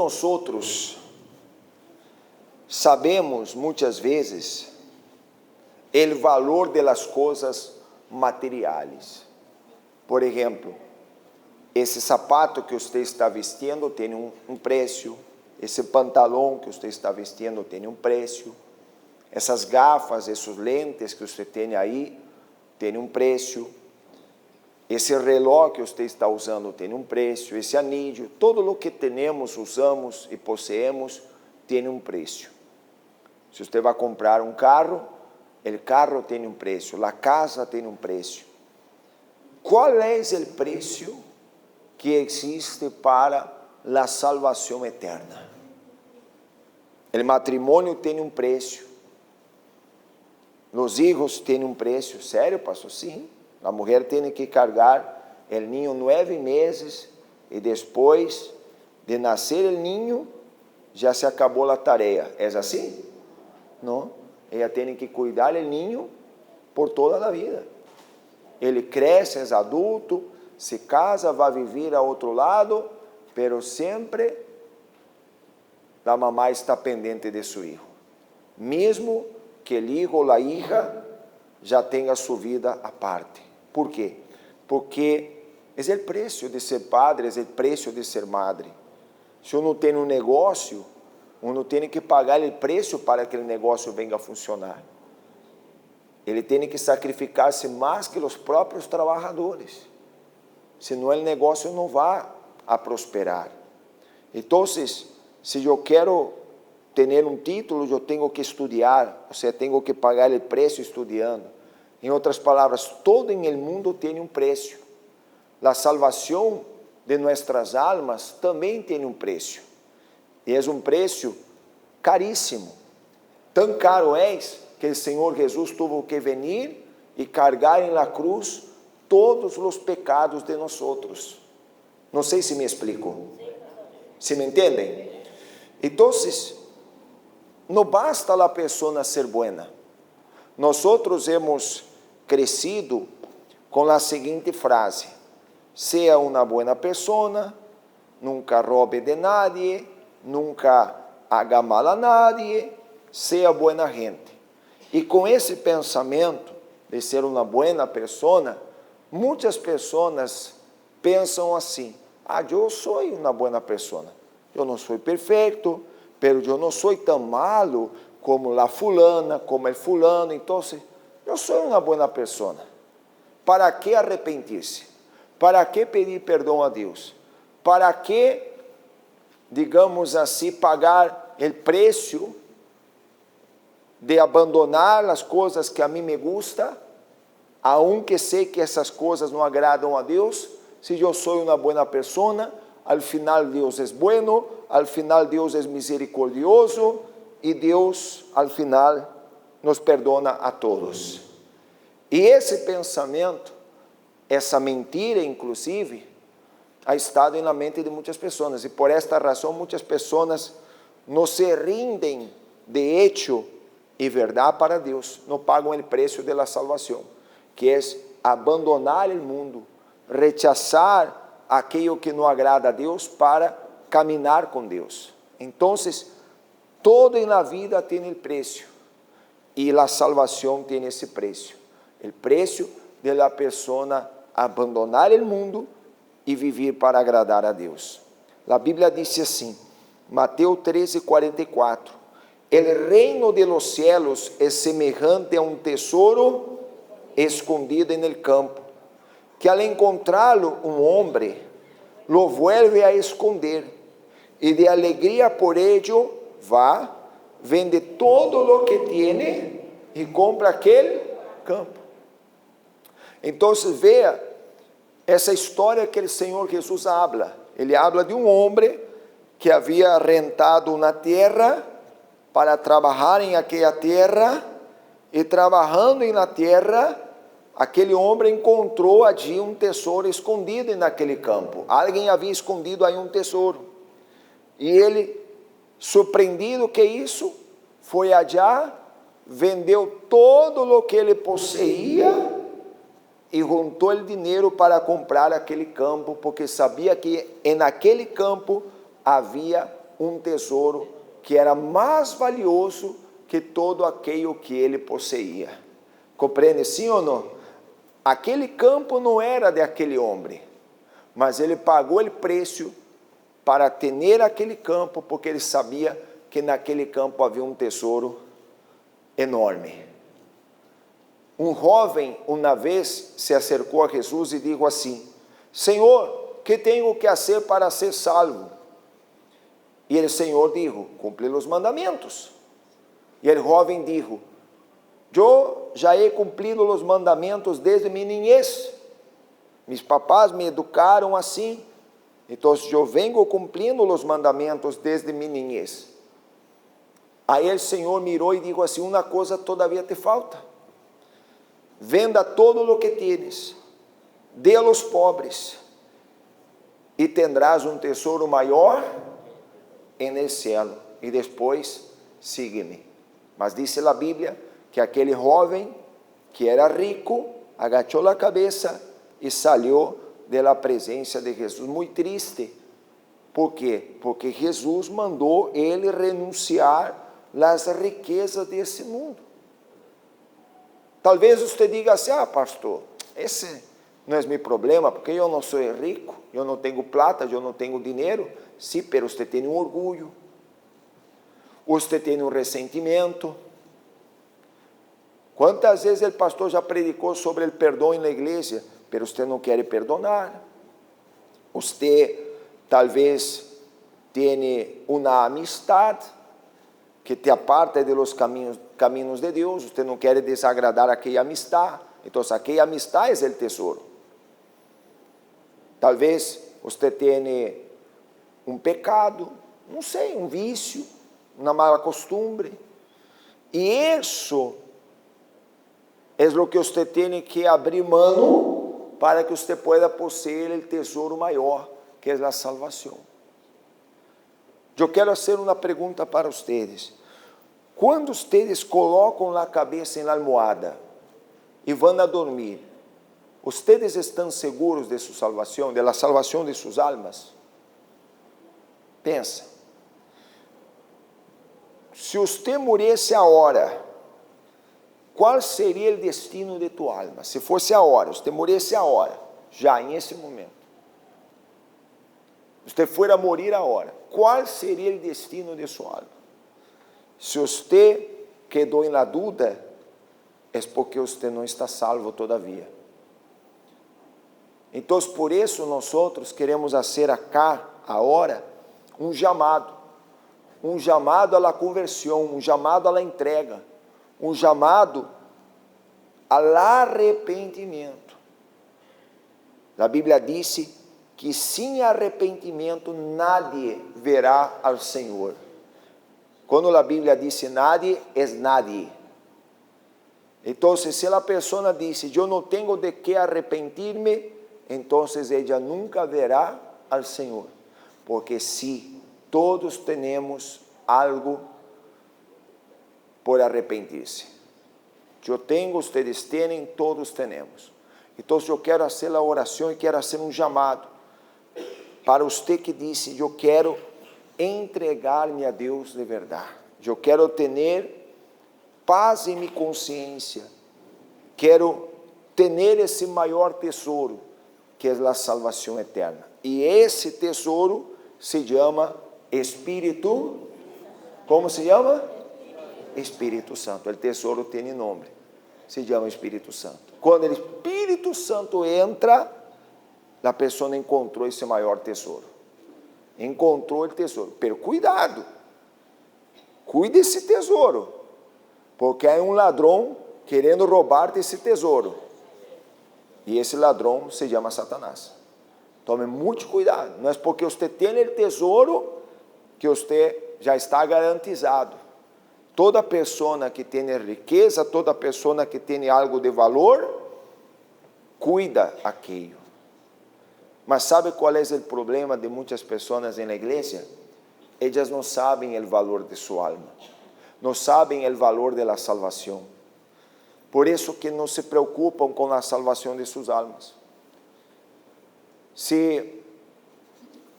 nosotros sabemos muitas vezes o valor de las coisas materiais. Por exemplo, esse sapato que você está vestindo tem um preço, esse pantalão que você está vestindo tem um preço, essas gafas, esses lentes que você tem aí tem um preço, esse relógio que você está usando tem um preço, esse anillo, todo o que temos, usamos e possuímos tem um preço. Se você vai comprar um carro, o carro tem um preço, a casa tem um preço. Qual é o preço que existe para a salvação eterna? O matrimônio tem um preço, os filhos têm um preço. Sério, pastor? Sim. A mulher tem que carregar o ninho 9 meses e depois de nascer o ninho já se acabou a tarefa. É assim? Não. Ela tem que cuidar do ninho por toda a vida. Ele cresce, é adulto, se casa, vai viver a outro lado, pero sempre a mamãe está pendente de seu filho. Mesmo que o filho ou a hija já tenha sua vida aparte. Por quê? Porque é o preço de ser padre, é o preço de ser madre. Se uno tem um negócio, uno tem que pagar o preço para que o negócio venga a funcionar. Ele tem que sacrificar-se mais que os próprios trabalhadores. Senão o negócio não vai a prosperar. Então, se eu quero ter um título, eu tenho que estudar, ou seja, tenho que pagar o preço estudando. Em outras palavras, todo em el mundo tem um preço. A salvação de nossas almas também tem um preço. E é um preço caríssimo. Tão caro é que o Senhor Jesus teve que venir e carregar em la cruz todos os pecados de nós. Não sei se me explico. ¿Se me entendem? Então, não basta a pessoa ser buena. Nós hemos crescido com a seguinte frase: seja uma boa pessoa, nunca robe de nadie, nunca haga mal a nadie, seja boa gente. E com esse pensamento de ser uma boa pessoa, muitas pessoas pensam assim: eu sou uma boa pessoa, eu não sou perfeito, pero eu não sou tão malo como a fulana, como o fulano, então eu sou uma boa pessoa. Para que arrepentir-se? Para que pedir perdão a Deus? Para que, digamos assim, pagar o preço de abandonar as coisas que a mim me gusta, aunque sei que essas coisas não agradam a Deus? Se eu sou uma boa pessoa, al final Deus é bueno, al final Deus é misericordioso e Deus, al final, nos perdona a todos. E esse pensamento, essa mentira, inclusive, ha estado na mente de muitas pessoas. E por esta razão, muitas pessoas não se rindem de hecho e verdade para Deus, não pagam o preço da salvação, que é abandonar o mundo, rechazar aquilo que não agrada a Deus para caminhar com Deus. Então, todo na vida tem o preço, e a salvação tem esse preço, o preço de a pessoa abandonar o mundo e viver para agradar a Deus. A Bíblia diz assim, Mateus 13:44, el reino de los cielos es semejante a un tesoro escondido en el campo, que al encontrarlo un hombre lo vuelve a esconder, y de alegría por ello va, vende todo lo que tiene y compra aquel campo. Entonces vea essa história que o Senhor Jesus habla. Ele habla de um homem que havia rentado uma terra para trabalhar em aquela terra, e trabalhando na terra, aquele homem encontrou ali um tesouro escondido naquele campo. Alguém havia escondido aí um tesouro. E ele, surpreendido que isso, foi allá, vendeu todo o que ele possuía e juntou o dinheiro para comprar aquele campo, porque sabia que naquele campo havia um tesouro que era mais valioso que todo aquilo que ele possuía. Compreende, sim ou não? Aquele campo não era de aquele homem, mas ele pagou o preço para ter aquele campo, porque ele sabia que naquele campo havia um tesouro enorme. Um jovem, uma vez, se acercou a Jesus e disse assim: Senhor, que tenho que fazer para ser salvo? E o Senhor disse: cumpre os mandamentos. E o jovem disse: eu já he cumprido os mandamentos desde minha niñez. Mis papás me educaram assim. Então eu vengo cumprindo os mandamentos desde minha niñez. Aí o Senhor mirou e disse assim: uma coisa todavia te falta. Venda todo o que tienes, dê a los pobres, e tendrás um tesouro maior en cielo, e depois sigue-me. Mas diz a Bíblia que aquele jovem que era rico agachou a cabeça e saiu da presença de Jesus, muito triste. Por quê? Porque Jesus mandou ele renunciar às riquezas desse mundo. Talvez você diga assim: pastor, esse não é meu problema, porque eu não sou rico, eu não tenho plata, eu não tenho dinheiro. Sim, pero você tem um orgulho, você tem um ressentimento. Quantas vezes o pastor já predicou sobre o perdão na igreja, pero você não quer perdonar. Você talvez tem uma amistade que te aparta de los caminhos de Deus, você não quer desagradar aquela amistade, então aquela amistade é o tesouro. Talvez você tenha um pecado, não sei, um vício, uma mala costumbre, e isso é o que você tem que abrir mão para que você pueda possuir o tesouro maior, que é a salvação. Eu quero fazer uma pergunta para vocês. Quando vocês colocam a cabeça na almohada e vão a dormir, vocês estão seguros de sua salvação, de la salvação de suas almas? Pensa. Se você morresse agora, qual seria o destino de tua alma? Se fosse agora, você morresse agora, já em esse momento. Você for a morir agora, qual seria o destino de sua alma? Se você quedou na dúvida, é porque você não está salvo todavia. Então, por isso, nós queremos fazer acá, agora, um chamado à la conversão, um chamado à la entrega, um chamado ao arrependimento. A Bíblia disse que sem arrependimento nadie verá ao Senhor. Quando a Bíblia diz nadie, é nadie. Então, se a pessoa diz, eu não tenho de que arrepentir-me, então ela nunca verá ao Senhor. Porque sim, todos temos algo por arrepentir-se. Eu tenho, vocês têm, todos temos. Então, eu quero fazer a oração e quero fazer um chamado para você que disse: eu quero entregar-me a Deus de verdade. Eu quero ter paz em minha consciência. Quero ter esse maior tesouro, que é a salvação eterna. E esse tesouro se chama Espírito. Como se chama? Espírito Santo. O tesouro tem nome. Se chama Espírito Santo. Quando o Espírito Santo entra, a pessoa encontrou esse maior tesouro. Encontrou o tesouro. Pero cuidado. Cuide desse tesouro. Porque há um ladrão querendo roubar-te esse tesouro. E esse ladrão se chama Satanás. Tome muito cuidado. Não é porque você tem o tesouro que você já está garantizado. Toda pessoa que tem riqueza, toda pessoa que tem algo de valor, cuida aquilo. Mas sabe qual é o problema de muitas pessoas na igreja? Elas não sabem o valor de sua alma. Não sabem o valor da salvação. Por isso que não se preocupam com a salvação de suas almas. Se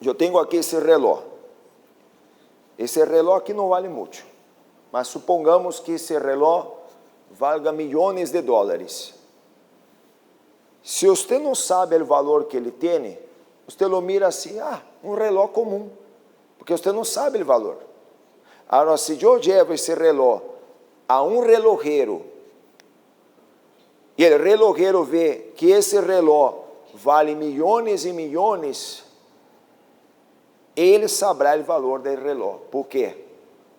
eu tenho aqui esse relógio, esse reloj aqui não vale muito, mas supongamos que esse reloj valga milhões de dólares. Se você não sabe o valor que ele tem, você lo mira assim, um reloj comum, porque você não sabe o valor. Agora, se eu levo esse reloj a um relojero, e o relojero vê que esse reloj vale milhões e milhões, ele saberá o valor do reloj. Por quê?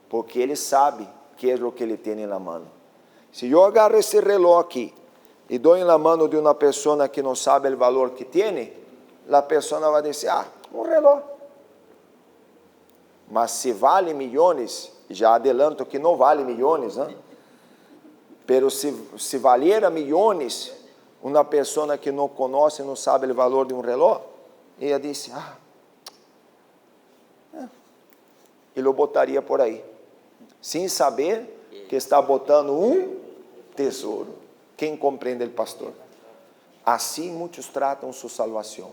Porque ele sabe que é o que ele tem na mão. Se eu agarro esse reloj aqui e dou na mão de uma pessoa que não sabe o valor que tem, a pessoa vai dizer, um reloj. Mas se vale milhões, já adelanto que não vale milhões, né? Pero se valera milhões, uma pessoa que não conhece, não sabe o valor de um reloj, ela disse, e lo botaria por aí, sem saber que está botando um tesouro. Quem compreende o pastor? Assim muitos tratam sua salvação,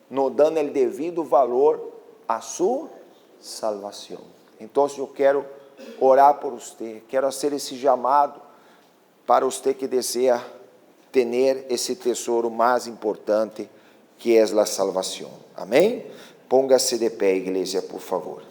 não dando o devido valor a sua salvação. Então eu quero orar por você, quero fazer esse chamado para você que deseja ter esse tesouro mais importante, que é a salvação. Amém? Póngase de pé, igreja, por favor.